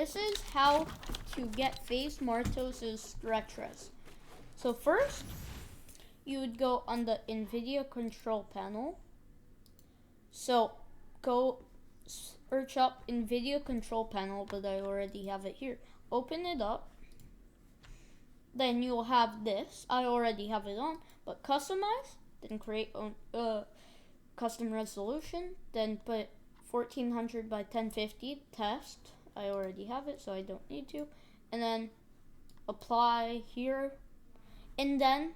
this is how to get FaZe Martoz's stretch res. So first, you would go on the NVIDIA control panel. So go search up NVIDIA control panel, but I already have it here. Open it up. Then you'll have this. I already have it on, but customize. Then create custom resolution. Then put 1400 by 1050 test. I already have it, so I don't need to. And then apply here, and then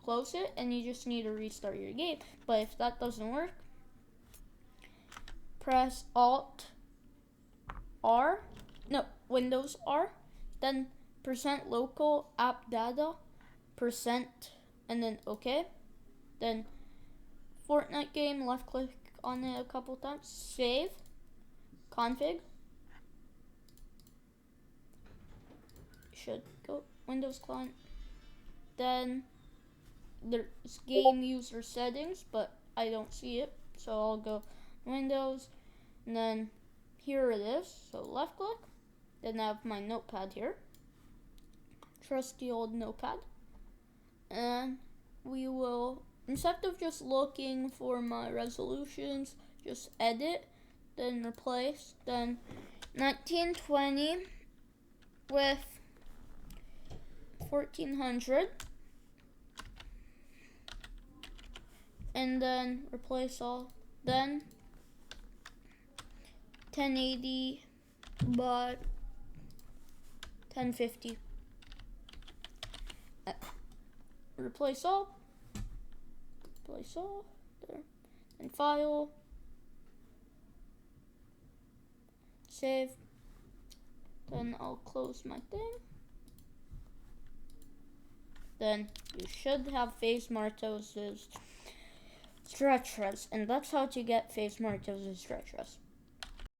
close it, and you just need to restart your game. But if that doesn't work, press Alt R, no, Windows R, then %local app data, %, and then OK. Then Fortnite game, left click on it a couple times, save, config, should go Windows client. Then there's game user settings, but I don't see it, so I'll go Windows, and then here it is. So left click, then I have my notepad here, trusty old notepad, and we will, instead of just looking for my resolutions, just edit, then replace, then 1920 with 1400, and then replace all, then 1080 by 1050. Replace all, there, and file, save, then I'll close my thing. Then you should have FaZe Martoz's stretch res, and that's how to get FaZe Martoz's stretch res.